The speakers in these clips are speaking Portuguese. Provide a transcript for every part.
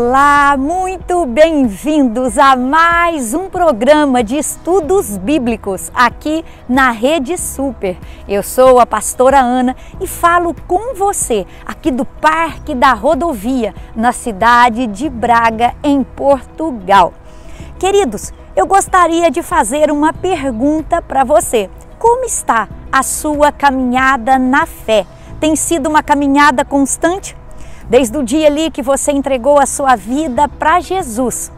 Olá, muito bem-vindos a mais um programa de estudos bíblicos aqui na Rede Super. Eu sou a pastora Ana e falo com você aqui do Parque da Rodovia, na cidade de Braga, em Portugal. Queridos, eu gostaria de fazer uma pergunta para você. Como está a sua caminhada na fé? Tem sido uma caminhada constante? Desde o dia ali que você entregou a sua vida para Jesus,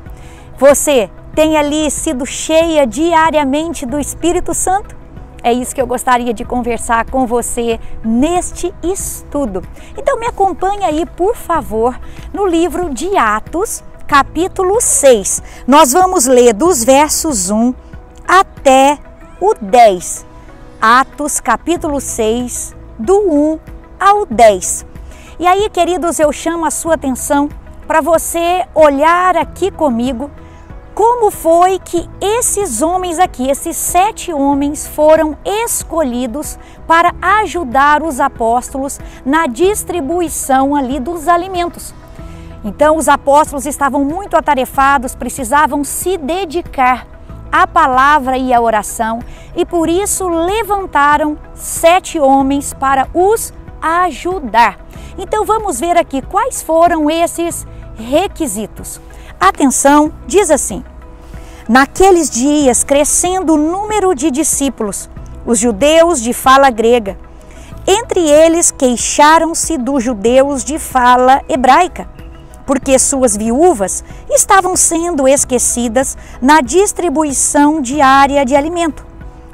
você tem ali sido cheia diariamente do Espírito Santo? É isso que eu gostaria de conversar com você neste estudo. Então me acompanhe aí, por favor, no livro de Atos, capítulo 6. Nós vamos ler dos versos 1 até o 10. Atos, capítulo 6, do 1 ao 10. E aí, queridos, eu chamo a sua atenção para você olhar aqui comigo como foi que esses homens aqui, esses 7 homens, foram escolhidos para ajudar os apóstolos na distribuição ali dos alimentos. Então, os apóstolos estavam muito atarefados, precisavam se dedicar à palavra e à oração, e por isso levantaram 7 homens para os ajudar. Então vamos ver aqui quais foram esses requisitos. Atenção, diz assim: naqueles dias, crescendo o número de discípulos, os judeus de fala grega, entre eles queixaram-se dos judeus de fala hebraica, porque suas viúvas estavam sendo esquecidas na distribuição diária de alimento.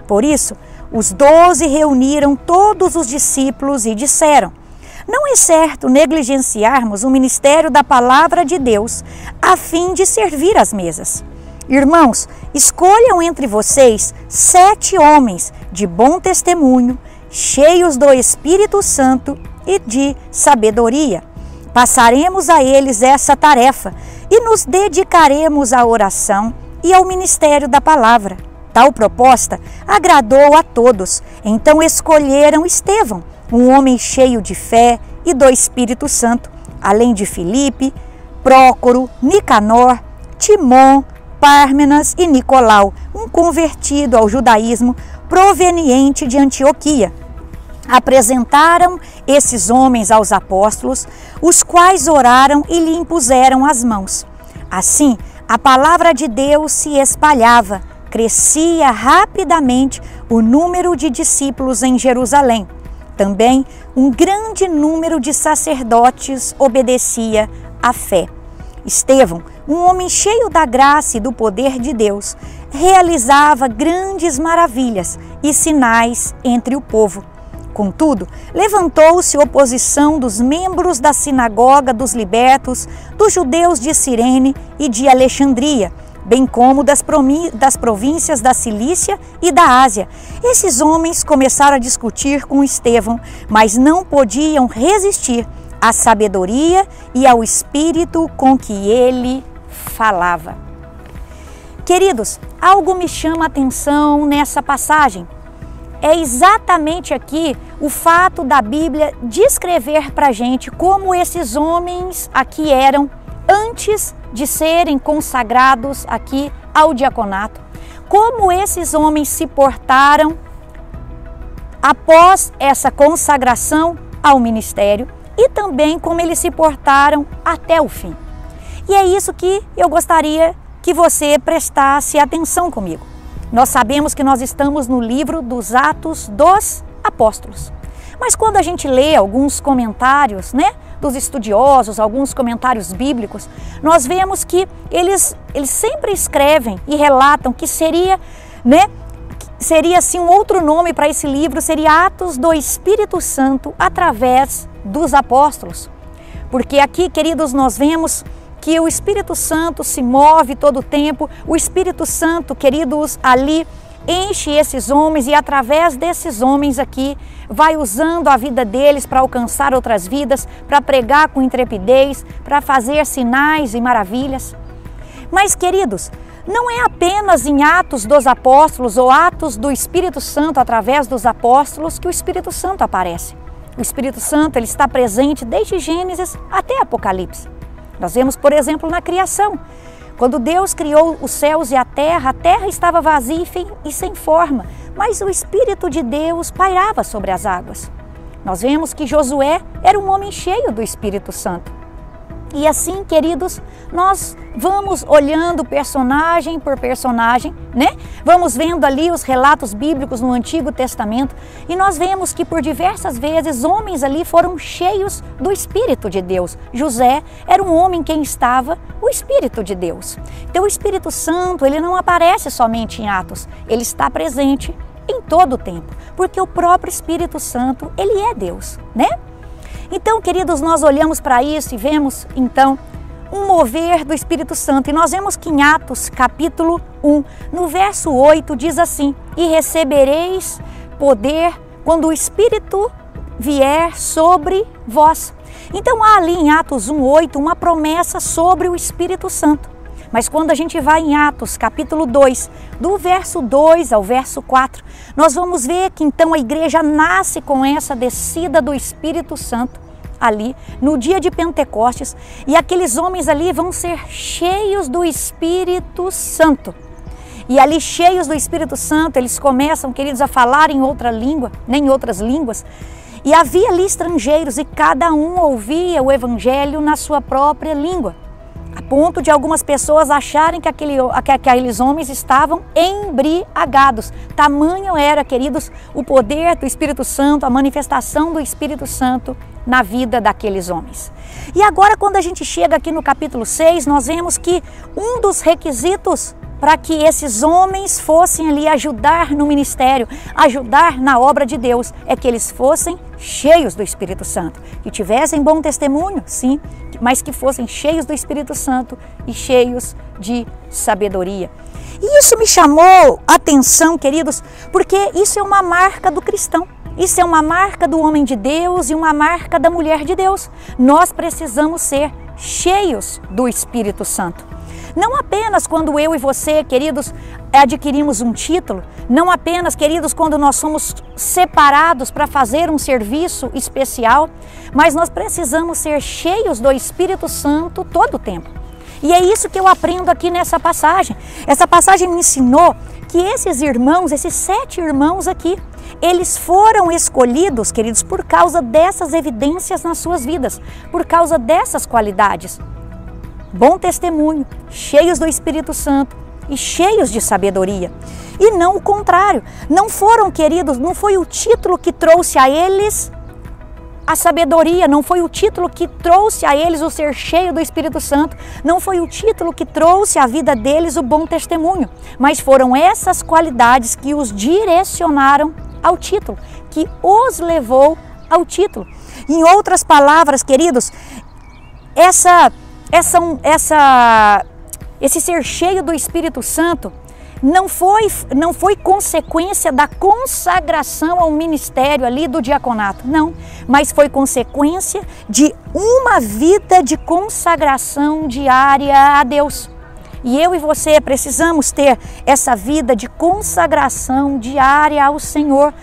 Por isso, os 12 reuniram todos os discípulos e disseram: não é certo negligenciarmos o ministério da palavra de Deus a fim de servir às mesas. Irmãos, escolham entre vocês 7 homens de bom testemunho, cheios do Espírito Santo e de sabedoria. Passaremos a eles essa tarefa e nos dedicaremos à oração e ao ministério da palavra. Tal proposta agradou a todos. Então escolheram Estevão, um homem cheio de fé e do Espírito Santo, além de Filipe, Prócoro, Nicanor, Timon, Pármenas e Nicolau, um convertido ao judaísmo proveniente de Antioquia. Apresentaram esses homens aos apóstolos, os quais oraram e lhe impuseram as mãos. Assim, a palavra de Deus se espalhava, crescia rapidamente o número de discípulos em Jerusalém. Também um grande número de sacerdotes obedecia à fé. Estevão, um homem cheio da graça e do poder de Deus, realizava grandes maravilhas e sinais entre o povo. Contudo, levantou-se oposição dos membros da sinagoga dos libertos, dos judeus de Cirene e de Alexandria, bem como das províncias da Cilícia e da Ásia. Esses homens começaram a discutir com Estevão, mas não podiam resistir à sabedoria e ao espírito com que ele falava. Queridos, algo me chama a atenção nessa passagem. É exatamente aqui o fato da Bíblia descrever para a gente como esses homens aqui eram antes de serem consagrados aqui ao diaconato, como esses homens se portaram após essa consagração ao ministério e também como eles se portaram até o fim. E é isso que eu gostaria que você prestasse atenção comigo. Nós sabemos que nós estamos no livro dos Atos dos Apóstolos, mas quando a gente lê alguns comentários, dos estudiosos, alguns comentários bíblicos, nós vemos que eles sempre escrevem e relatam que seria assim um outro nome para esse livro, seria Atos do Espírito Santo através dos apóstolos. Porque aqui, queridos, nós vemos que o Espírito Santo se move todo o tempo, o Espírito Santo, queridos, ali enche esses homens e através desses homens aqui vai usando a vida deles para alcançar outras vidas, para pregar com intrepidez, para fazer sinais e maravilhas. Mas, queridos, não é apenas em Atos dos Apóstolos ou Atos do Espírito Santo através dos apóstolos que o Espírito Santo aparece. O Espírito Santo ele está presente desde Gênesis até Apocalipse. Nós vemos, por exemplo, na criação. Quando Deus criou os céus e a terra estava vazia e sem forma, mas o Espírito de Deus pairava sobre as águas. Nós vemos que Josué era um homem cheio do Espírito Santo. E assim, queridos, nós vamos olhando personagem por personagem, né? Vamos vendo ali os relatos bíblicos no Antigo Testamento e nós vemos que por diversas vezes homens ali foram cheios do Espírito de Deus. José era um homem em quem estava o Espírito de Deus. Então o Espírito Santo, ele não aparece somente em Atos, ele está presente em todo o tempo, porque o próprio Espírito Santo, ele é Deus, né? Então, queridos, nós olhamos para isso e vemos, então, um mover do Espírito Santo. E nós vemos que em Atos, capítulo 1, no verso 8, diz assim: e recebereis poder quando o Espírito vier sobre vós. Então, há ali em Atos 1:8 uma promessa sobre o Espírito Santo. Mas quando a gente vai em Atos, capítulo 2, do verso 2 ao verso 4, nós vamos ver que então a igreja nasce com essa descida do Espírito Santo ali, no dia de Pentecostes, e aqueles homens ali vão ser cheios do Espírito Santo. E ali, cheios do Espírito Santo, eles começam, queridos, a falar em outra língua, nem em outras línguas, e havia ali estrangeiros, e cada um ouvia o Evangelho na sua própria língua. A ponto de algumas pessoas acharem que aqueles homens estavam embriagados. Tamanho era, queridos, o poder do Espírito Santo, a manifestação do Espírito Santo na vida daqueles homens. E agora, quando a gente chega aqui no capítulo 6, nós vemos que um dos requisitos para que esses homens fossem ali ajudar no ministério, ajudar na obra de Deus, é que eles fossem cheios do Espírito Santo, que tivessem bom testemunho, sim, mas que fossem cheios do Espírito Santo e cheios de sabedoria. E isso me chamou a atenção, queridos, porque isso é uma marca do cristão. Isso é uma marca do homem de Deus e uma marca da mulher de Deus. Nós precisamos ser cheios do Espírito Santo. Não apenas quando eu e você, queridos, adquirimos um título, não apenas, queridos, quando nós somos separados para fazer um serviço especial, mas nós precisamos ser cheios do Espírito Santo todo o tempo. E é isso que eu aprendo aqui nessa passagem. Essa passagem me ensinou que esses irmãos, esses 7 irmãos aqui, eles foram escolhidos, queridos, por causa dessas evidências nas suas vidas, por causa dessas qualidades. Bom testemunho, cheios do Espírito Santo e cheios de sabedoria. E não o contrário. Não foram, queridos, não foi o título que trouxe a eles a sabedoria, não foi o título que trouxe a eles o ser cheio do Espírito Santo, não foi o título que trouxe à vida deles o bom testemunho, mas foram essas qualidades que os direcionaram ao título, que os levou ao título. Em outras palavras, queridos, esse ser cheio do Espírito Santo não foi consequência da consagração ao ministério ali do diaconato, não, mas foi consequência de uma vida de consagração diária a Deus. E eu e você precisamos ter essa vida de consagração diária ao Senhor.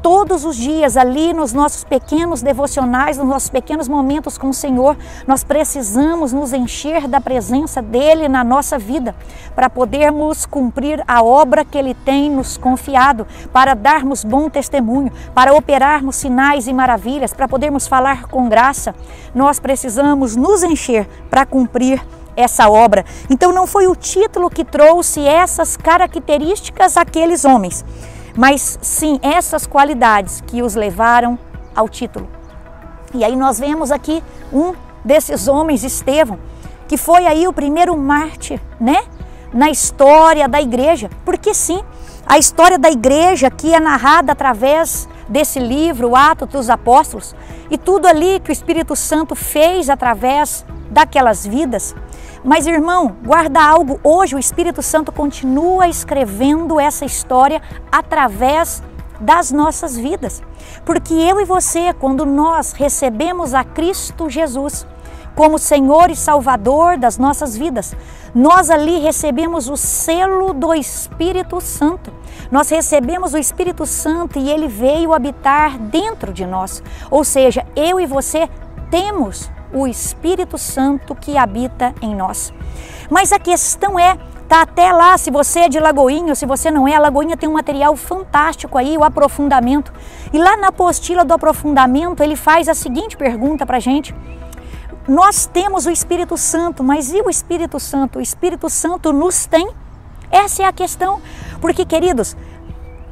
Todos os dias ali nos nossos pequenos devocionais, nos nossos pequenos momentos com o Senhor, nós precisamos nos encher da presença dEle na nossa vida, para podermos cumprir a obra que Ele tem nos confiado, para darmos bom testemunho, para operarmos sinais e maravilhas, para podermos falar com graça. Nós precisamos nos encher para cumprir essa obra. Então não foi o título que trouxe essas características àqueles homens, mas sim essas qualidades que os levaram ao título. E aí nós vemos aqui um desses homens, Estevão, que foi aí o primeiro mártir, né, na história da igreja. Porque sim, a história da igreja que é narrada através desse livro, Atos dos Apóstolos, e tudo ali que o Espírito Santo fez através daquelas vidas. Mas, irmão, guarda algo, hoje o Espírito Santo continua escrevendo essa história através das nossas vidas. Porque eu e você, quando nós recebemos a Cristo Jesus como Senhor e Salvador das nossas vidas, nós ali recebemos o selo do Espírito Santo. Nós recebemos o Espírito Santo e Ele veio habitar dentro de nós. Ou seja, eu e você temos o Espírito Santo que habita em nós. Mas a questão é, tá até lá, se você é de Lagoinha ou se você não é, a Lagoinha tem um material fantástico aí, o aprofundamento. E lá na apostila do aprofundamento, ele faz a seguinte pergunta pra gente: nós temos o Espírito Santo, mas e o Espírito Santo? O Espírito Santo nos tem? Essa é a questão, porque, queridos,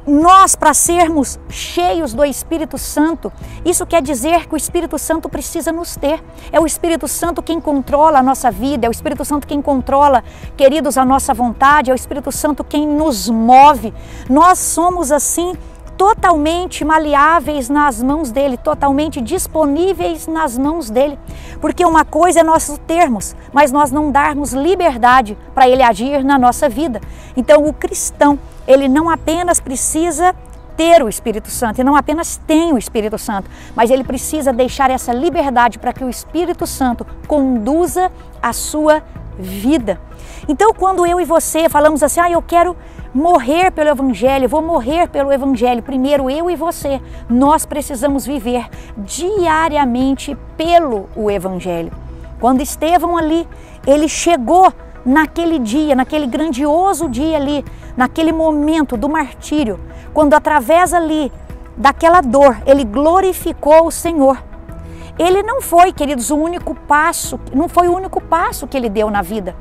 nós, para sermos cheios do Espírito Santo, isso quer dizer que o Espírito Santo precisa nos ter. É o Espírito Santo quem controla a nossa vida, é o Espírito Santo quem controla, queridos, a nossa vontade, é o Espírito Santo quem nos move. Nós somos assim, totalmente maleáveis nas mãos dele, totalmente disponíveis nas mãos dele. Porque uma coisa é nós termos, mas nós não darmos liberdade para ele agir na nossa vida. Então o cristão, ele não apenas precisa ter o Espírito Santo, e não apenas tem o Espírito Santo, mas ele precisa deixar essa liberdade para que o Espírito Santo conduza a sua vida. Então quando eu e você falamos assim, eu quero morrer pelo Evangelho, vou morrer pelo Evangelho, primeiro eu e você, nós precisamos viver diariamente pelo Evangelho. Quando Estevão ali, ele chegou naquele dia, naquele grandioso dia ali, naquele momento do martírio, quando através ali daquela dor, ele glorificou o Senhor. Ele não foi, queridos, o único passo, não foi o único passo que ele deu na vida.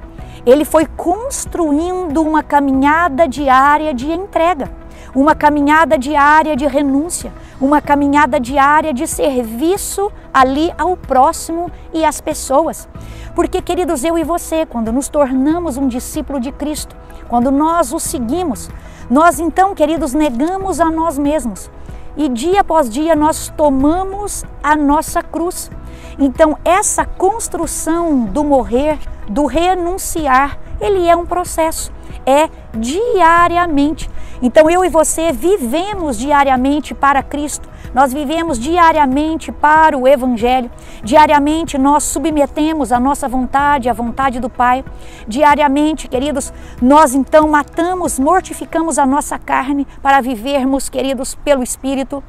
Ele foi construindo uma caminhada diária de entrega, uma caminhada diária de renúncia, uma caminhada diária de serviço ali ao próximo e às pessoas. Porque, queridos, eu e você, quando nos tornamos um discípulo de Cristo, quando nós o seguimos, nós então, queridos, negamos a nós mesmos. E dia após dia nós tomamos a nossa cruz. Então essa construção do morrer, do renunciar, ele é um processo, é diariamente. Então eu e você vivemos diariamente para Cristo, nós vivemos diariamente para o Evangelho, diariamente nós submetemos a nossa vontade à vontade do Pai, diariamente, queridos, nós então matamos, mortificamos a nossa carne para vivermos, queridos, pelo Espírito.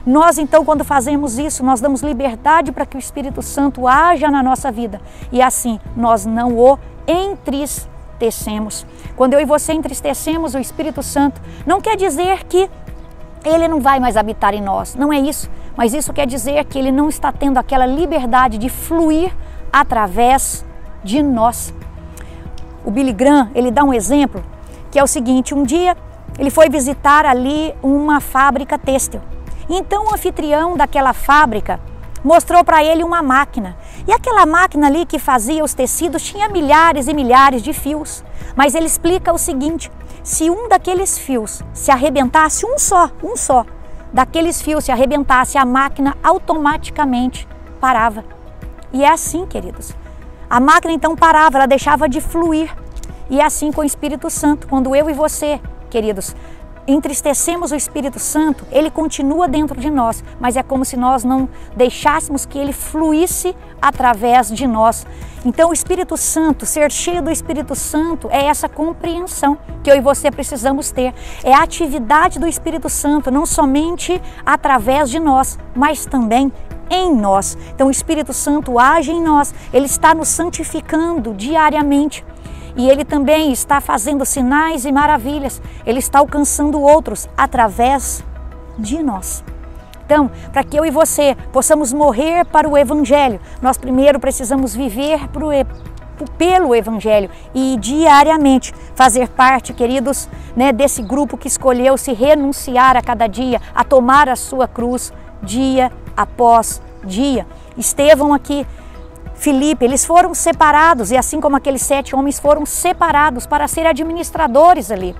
Nós então, quando fazemos isso, nós damos liberdade para que o Espírito Santo haja na nossa vida e assim nós não o entristecemos. Quando eu e você entristecemos o Espírito Santo, não quer dizer que ele não vai mais habitar em nós, não é isso, mas isso quer dizer que ele não está tendo aquela liberdade de fluir através de nós. O Billy Graham, ele dá um exemplo que é o seguinte: um dia ele foi visitar ali uma fábrica têxtil. Então o anfitrião daquela fábrica mostrou para ele uma máquina. E aquela máquina ali que fazia os tecidos tinha milhares e milhares de fios. Mas ele explica o seguinte: se um daqueles fios se arrebentasse, um só daqueles fios se arrebentasse, a máquina automaticamente parava. E é assim, queridos. A máquina então parava, ela deixava de fluir. E é assim com o Espírito Santo. Quando eu e você, queridos, entristecemos o Espírito Santo, ele continua dentro de nós, mas é como se nós não deixássemos que ele fluísse através de nós. Então o Espírito Santo, ser cheio do Espírito Santo, é essa compreensão que eu e você precisamos ter. É a atividade do Espírito Santo, não somente através de nós, mas também em nós. Então o Espírito Santo age em nós, ele está nos santificando diariamente. E ele também está fazendo sinais e maravilhas. Ele está alcançando outros através de nós. Então, para que eu e você possamos morrer para o Evangelho, nós primeiro precisamos viver pelo Evangelho e diariamente fazer parte, queridos, desse grupo que escolheu se renunciar a cada dia, a tomar a sua cruz dia após dia. Estevão aqui, Filipe, eles foram separados, e assim como aqueles 7 homens foram separados para ser administradores ali,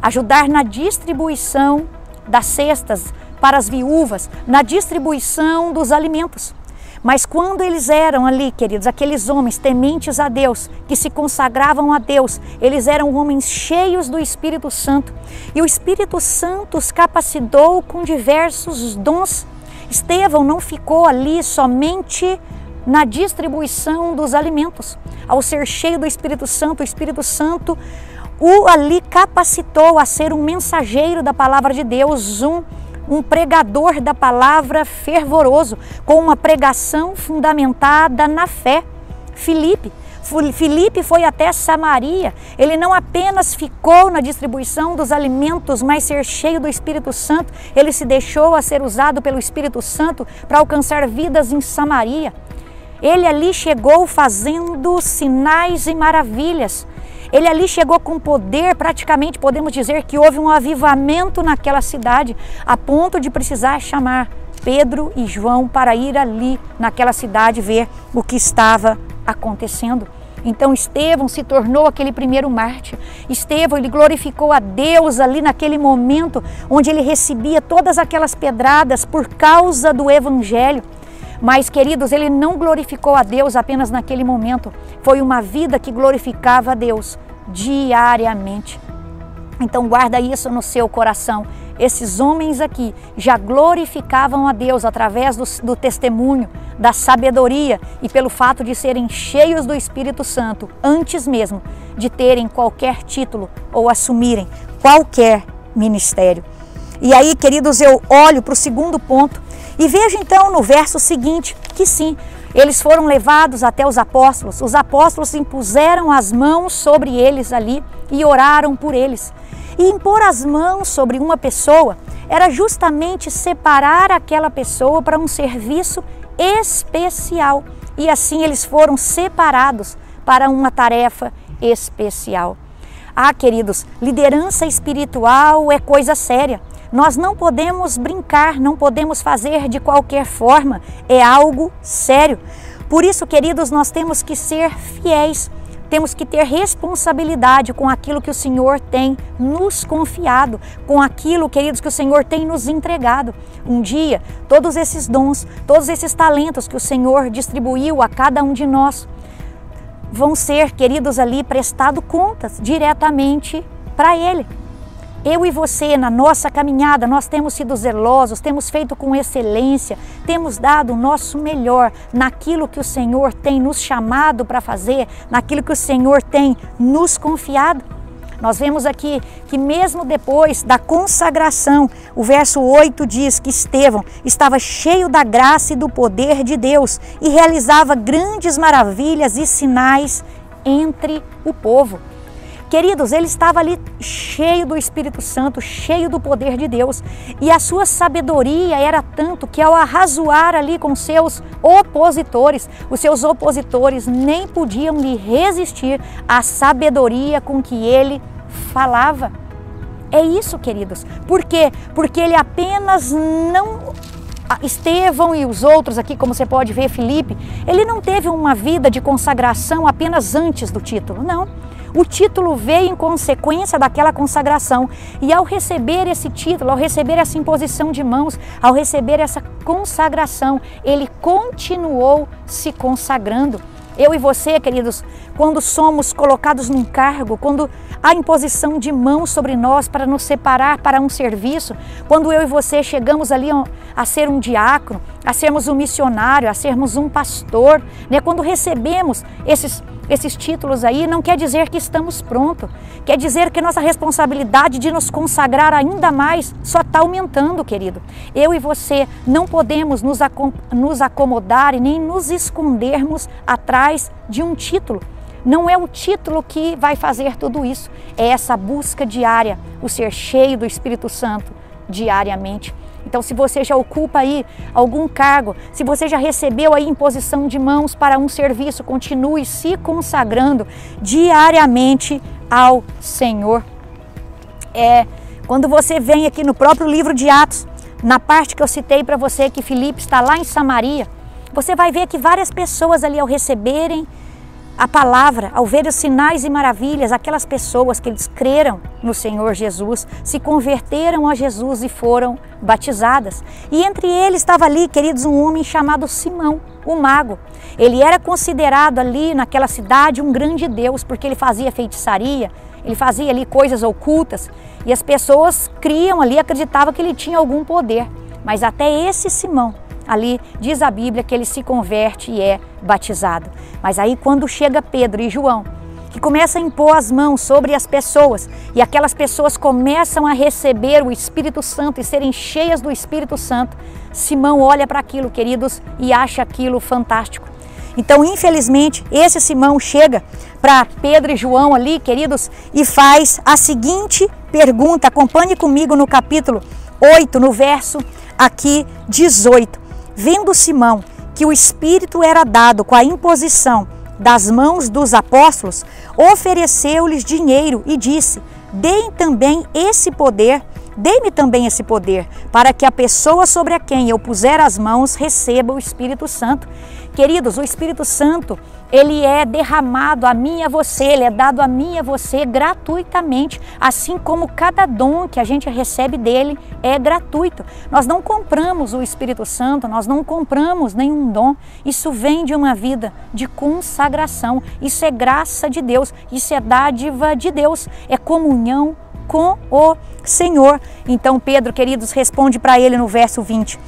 ajudar na distribuição das cestas para as viúvas, na distribuição dos alimentos. Mas quando eles eram ali, queridos, aqueles homens tementes a Deus, que se consagravam a Deus, eles eram homens cheios do Espírito Santo, e o Espírito Santo os capacitou com diversos dons. Estevão não ficou ali somente na distribuição dos alimentos. Ao ser cheio do Espírito Santo, o Espírito Santo o ali capacitou a ser um mensageiro da palavra de Deus, um um pregador da palavra fervoroso, com uma pregação fundamentada na fé. Filipe foi até Samaria. Ele não apenas ficou na distribuição dos alimentos, mas ser cheio do Espírito Santo. Ele se deixou a ser usado pelo Espírito Santo para alcançar vidas em Samaria. Ele ali chegou fazendo sinais e maravilhas. Ele ali chegou com poder, praticamente podemos dizer que houve um avivamento naquela cidade, a ponto de precisar chamar Pedro e João para ir ali naquela cidade ver o que estava acontecendo. Então Estevão se tornou aquele primeiro mártir. Estevão, ele glorificou a Deus ali naquele momento onde ele recebia todas aquelas pedradas por causa do Evangelho. Mas, queridos, ele não glorificou a Deus apenas naquele momento. Foi uma vida que glorificava a Deus diariamente. Então guarda isso no seu coração. Esses homens aqui já glorificavam a Deus através do testemunho, da sabedoria e pelo fato de serem cheios do Espírito Santo, antes mesmo de terem qualquer título ou assumirem qualquer ministério. E aí, queridos, eu olho para o segundo ponto e vejo então no verso seguinte que sim, eles foram levados até os apóstolos impuseram as mãos sobre eles ali e oraram por eles. E impor as mãos sobre uma pessoa era justamente separar aquela pessoa para um serviço especial. E assim eles foram separados para uma tarefa especial. Ah, queridos, liderança espiritual é coisa séria. Nós não podemos brincar, não podemos fazer de qualquer forma, é algo sério. Por isso, queridos, nós temos que ser fiéis. Temos que ter responsabilidade com aquilo que o Senhor tem nos confiado, com aquilo, queridos, que o Senhor tem nos entregado. Um dia, todos esses dons, todos esses talentos que o Senhor distribuiu a cada um de nós, vão ser, queridos, ali prestado contas diretamente para Ele. Eu e você, na nossa caminhada, nós temos sido zelosos, temos feito com excelência, temos dado o nosso melhor naquilo que o Senhor tem nos chamado para fazer, naquilo que o Senhor tem nos confiado. Nós vemos aqui que mesmo depois da consagração, o verso 8 diz que Estevão estava cheio da graça e do poder de Deus e realizava grandes maravilhas e sinais entre o povo. Queridos, ele estava ali cheio do Espírito Santo, cheio do poder de Deus. E a sua sabedoria era tanto que ao arrazoar ali com seus opositores, os seus opositores nem podiam lhe resistir à sabedoria com que ele falava. É isso, queridos. Por quê? Porque ele apenas não... Estevão e os outros aqui, como você pode ver, Filipe, ele não teve uma vida de consagração apenas antes do título, não. O título veio em consequência daquela consagração e ao receber esse título, ao receber essa imposição de mãos, ao receber essa consagração, ele continuou se consagrando. Eu e você, queridos, quando somos colocados num cargo, quando há imposição de mãos sobre nós para nos separar para um serviço, quando eu e você chegamos ali a ser um diácono, a sermos um missionário, a sermos um pastor, né? Quando recebemos esses títulos aí, não quer dizer que estamos prontos, quer dizer que nossa responsabilidade de nos consagrar ainda mais só está aumentando, querido. Eu e você não podemos nos acomodar e nem nos escondermos atrás de um título. Não é o título que vai fazer tudo isso, é essa busca diária, o ser cheio do Espírito Santo diariamente. Então, se você já ocupa aí algum cargo, se você já recebeu aí imposição de mãos para um serviço, continue se consagrando diariamente ao Senhor. Quando você vem aqui no próprio livro de Atos, na parte que eu citei para você que Filipe está lá em Samaria, você vai ver que várias pessoas ali ao receberem a palavra, ao ver os sinais e maravilhas, aquelas pessoas que eles creram no Senhor Jesus, se converteram a Jesus e foram batizadas. E entre eles estava ali, queridos, um homem chamado Simão, o mago. Ele era considerado ali naquela cidade um grande deus, porque ele fazia feitiçaria, ele fazia ali coisas ocultas, e as pessoas criam ali, acreditavam que ele tinha algum poder. Mas até esse Simão, ali diz a Bíblia que ele se converte e é batizado. Mas aí quando chega Pedro e João, que começa a impor as mãos sobre as pessoas e aquelas pessoas começam a receber o Espírito Santo e serem cheias do Espírito Santo, Simão olha para aquilo, queridos, e acha aquilo fantástico. Então, infelizmente, esse Simão chega para Pedro e João ali, queridos, e faz a seguinte pergunta. Acompanhe comigo no capítulo 8, no verso aqui 18. Vendo Simão que o Espírito era dado com a imposição das mãos dos apóstolos, ofereceu-lhes dinheiro e disse: Dê-me também esse poder, para que a pessoa sobre a quem eu puser as mãos receba o Espírito Santo. Queridos, o Espírito Santo, ele é derramado a mim e a você, ele é dado a mim e a você gratuitamente, assim como cada dom que a gente recebe dele é gratuito. Nós não compramos o Espírito Santo, nós não compramos nenhum dom, isso vem de uma vida de consagração, isso é graça de Deus, isso é dádiva de Deus, é comunhão com o Senhor. Então Pedro, queridos, responde para ele no verso 20.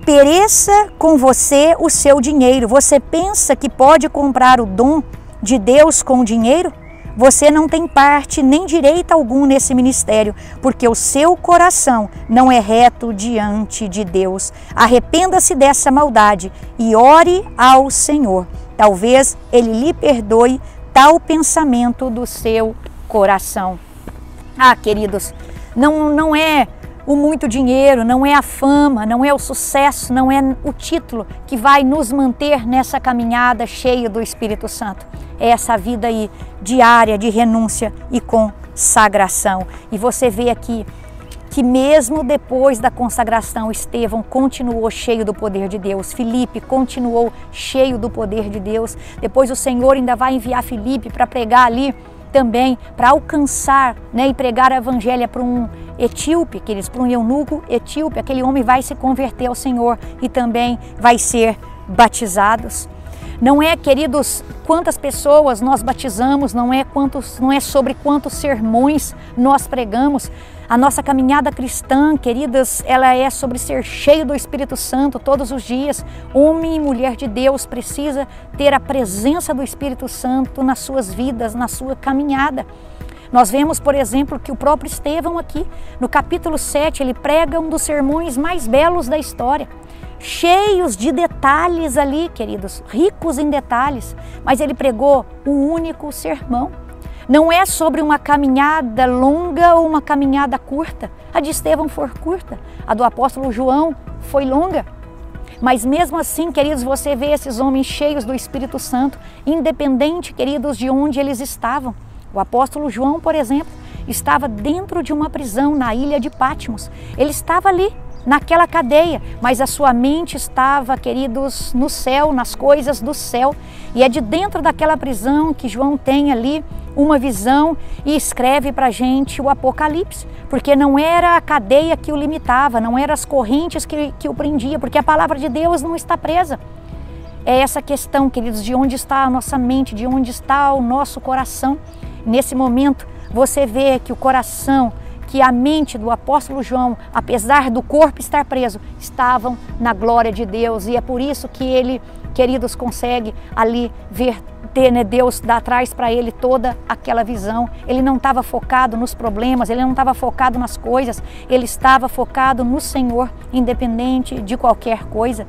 Pereça com você o seu dinheiro. Você pensa que pode comprar o dom de Deus com dinheiro? Você não tem parte nem direito algum nesse ministério, porque o seu coração não é reto diante de Deus. Arrependa-se dessa maldade e ore ao Senhor. Talvez Ele lhe perdoe tal pensamento do seu coração. Ah, queridos, não é o muito dinheiro, não é a fama, não é o sucesso, não é o título que vai nos manter nessa caminhada cheia do Espírito Santo. É essa vida aí diária de renúncia e consagração. E você vê aqui que mesmo depois da consagração, Estevão continuou cheio do poder de Deus. Filipe continuou cheio do poder de Deus. Depois o Senhor ainda vai enviar Filipe para pregar ali também, para alcançar, né, e pregar o evangelho para um etíope, para um eunuco etíope. Aquele homem vai se converter ao Senhor e também vai ser batizados. Não é, queridos, quantas pessoas nós batizamos, não é sobre quantos sermões nós pregamos. A nossa caminhada cristã, queridas, ela é sobre ser cheio do Espírito Santo todos os dias. Homem e mulher de Deus precisa ter a presença do Espírito Santo nas suas vidas, na sua caminhada. Nós vemos, por exemplo, que o próprio Estevão aqui, no capítulo 7, ele prega um dos sermões mais belos da história. Cheios de detalhes ali, queridos, ricos em detalhes, mas ele pregou um único sermão. Não é sobre uma caminhada longa ou uma caminhada curta. A de Estevão foi curta, a do apóstolo João foi longa. Mas mesmo assim, queridos, você vê esses homens cheios do Espírito Santo, independente, queridos, de onde eles estavam. O apóstolo João, por exemplo, estava dentro de uma prisão na ilha de Patmos. Ele estava ali, naquela cadeia, mas a sua mente estava, queridos, no céu, nas coisas do céu. E é de dentro daquela prisão que João tem ali uma visão e escreve para a gente o Apocalipse, porque não era a cadeia que o limitava, não eram as correntes que o prendia, porque a palavra de Deus não está presa. É essa questão, queridos, de onde está a nossa mente, de onde está o nosso coração. Nesse momento, você vê que o coração, que a mente do apóstolo João, apesar do corpo estar preso, estavam na glória de Deus. E é por isso que ele, queridos, consegue ali ter, né, Deus dá atrás para ele toda aquela visão. Ele não estava focado nos problemas, ele não estava focado nas coisas, ele estava focado no Senhor, independente de qualquer coisa.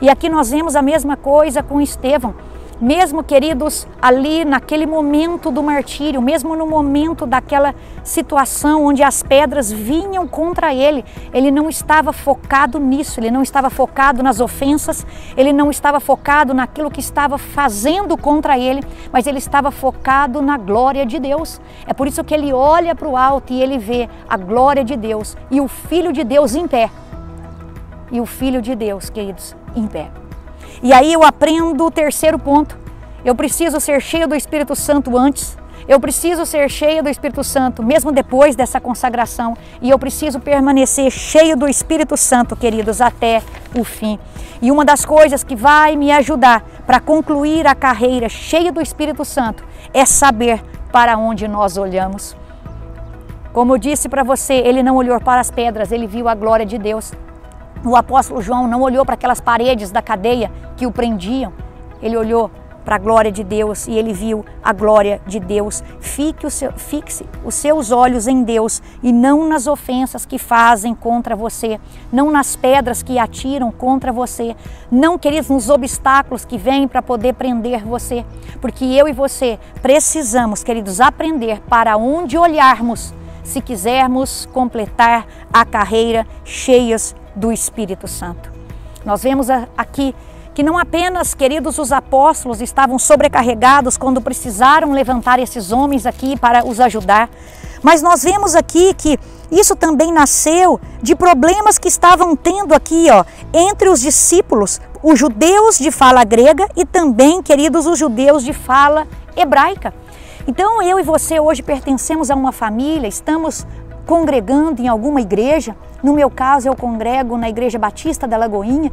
E aqui nós vemos a mesma coisa com Estevão. Mesmo, queridos, ali naquele momento do martírio, mesmo no momento daquela situação onde as pedras vinham contra ele, ele não estava focado nisso, ele não estava focado nas ofensas, ele não estava focado naquilo que estava fazendo contra ele, mas ele estava focado na glória de Deus. É por isso que ele olha para o alto e ele vê a glória de Deus e o Filho de Deus em pé. E o Filho de Deus, queridos, em pé. E aí eu aprendo o terceiro ponto. Eu preciso ser cheio do Espírito Santo antes. Eu preciso ser cheio do Espírito Santo mesmo depois dessa consagração. E eu preciso permanecer cheio do Espírito Santo, queridos, até o fim. E uma das coisas que vai me ajudar para concluir a carreira cheia do Espírito Santo é saber para onde nós olhamos. Como eu disse para você, ele não olhou para as pedras, ele viu a glória de Deus. O apóstolo João não olhou para aquelas paredes da cadeia que o prendiam, ele olhou para a glória de Deus e ele viu a glória de Deus. Fixe os seus olhos em Deus e não nas ofensas que fazem contra você, não nas pedras que atiram contra você, não, queridos, nos obstáculos que vêm para poder prender você, porque eu e você precisamos, queridos, aprender para onde olharmos se quisermos completar a carreira cheias do Espírito Santo. Nós vemos aqui que não apenas, queridos, os apóstolos estavam sobrecarregados quando precisaram levantar esses homens aqui para os ajudar, mas nós vemos aqui que isso também nasceu de problemas que estavam tendo aqui, entre os discípulos, os judeus de fala grega e também, queridos, os judeus de fala hebraica. Então eu e você hoje pertencemos a uma família, estamos congregando em alguma igreja. No meu caso eu congrego na Igreja Batista da Lagoinha,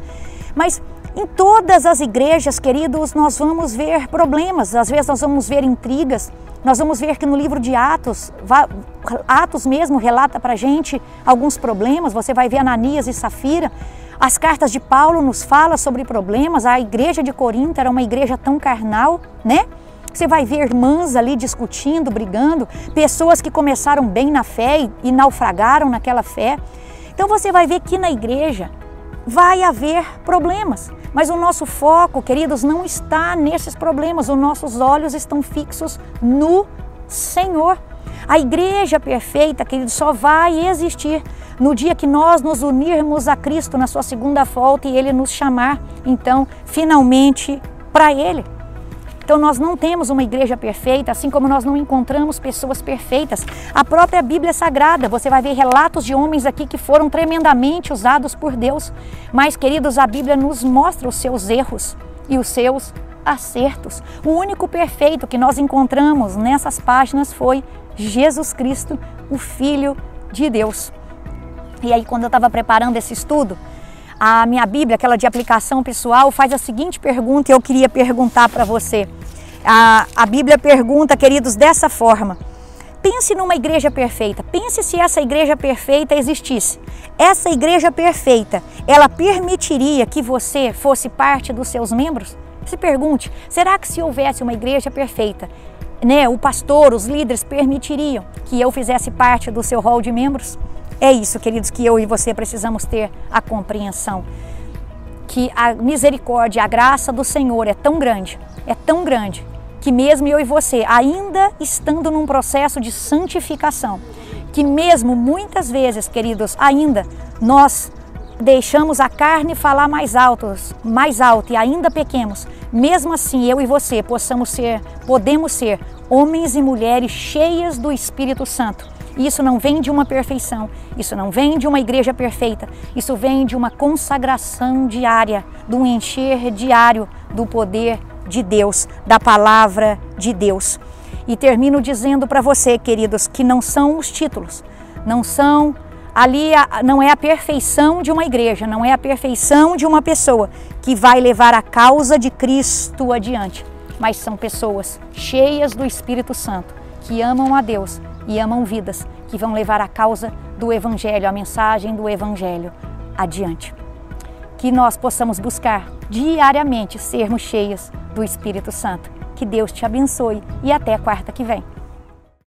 mas em todas as igrejas, queridos, nós vamos ver problemas, às vezes nós vamos ver intrigas, nós vamos ver que no livro de Atos mesmo relata para a gente alguns problemas, você vai ver Ananias e Safira, as cartas de Paulo nos falam sobre problemas, a igreja de Corinto era uma igreja tão carnal, né? Você vai ver irmãs ali discutindo, brigando, pessoas que começaram bem na fé e naufragaram naquela fé. Então você vai ver que na igreja vai haver problemas, mas o nosso foco, queridos, não está nesses problemas, os nossos olhos estão fixos no Senhor. A igreja perfeita, queridos, só vai existir no dia que nós nos unirmos a Cristo na sua segunda volta e Ele nos chamar, então, finalmente, para Ele. Então nós não temos uma igreja perfeita, assim como nós não encontramos pessoas perfeitas. A própria Bíblia Sagrada, você vai ver relatos de homens aqui que foram tremendamente usados por Deus. Mas, queridos, a Bíblia nos mostra os seus erros e os seus acertos. O único perfeito que nós encontramos nessas páginas foi Jesus Cristo, o Filho de Deus. E aí, quando eu estava preparando esse estudo, a minha Bíblia, aquela de aplicação pessoal, faz a seguinte pergunta e eu queria perguntar para você. A Bíblia pergunta, queridos, dessa forma: pense numa igreja perfeita, pense se essa igreja perfeita existisse. Essa igreja perfeita, ela permitiria que você fosse parte dos seus membros? Se pergunte, será que se houvesse uma igreja perfeita, o pastor, os líderes permitiriam que eu fizesse parte do seu rol de membros? É isso, queridos, que eu e você precisamos ter a compreensão, que a misericórdia, a graça do Senhor é tão grande, que mesmo eu e você, ainda estando num processo de santificação, que mesmo muitas vezes, queridos, ainda nós deixamos a carne falar mais alto e ainda pequemos, mesmo assim eu e você podemos ser homens e mulheres cheias do Espírito Santo. Isso não vem de uma perfeição, isso não vem de uma igreja perfeita, isso vem de uma consagração diária, de um encher diário do poder de Deus, da palavra de Deus. E termino dizendo para você, queridos, que não são os títulos, não é a perfeição de uma igreja, não é a perfeição de uma pessoa que vai levar a causa de Cristo adiante, mas são pessoas cheias do Espírito Santo, que amam a Deus e amam vidas, que vão levar a causa do Evangelho, a mensagem do Evangelho adiante. Que nós possamos buscar diariamente sermos cheios do Espírito Santo. Que Deus te abençoe e até quarta que vem.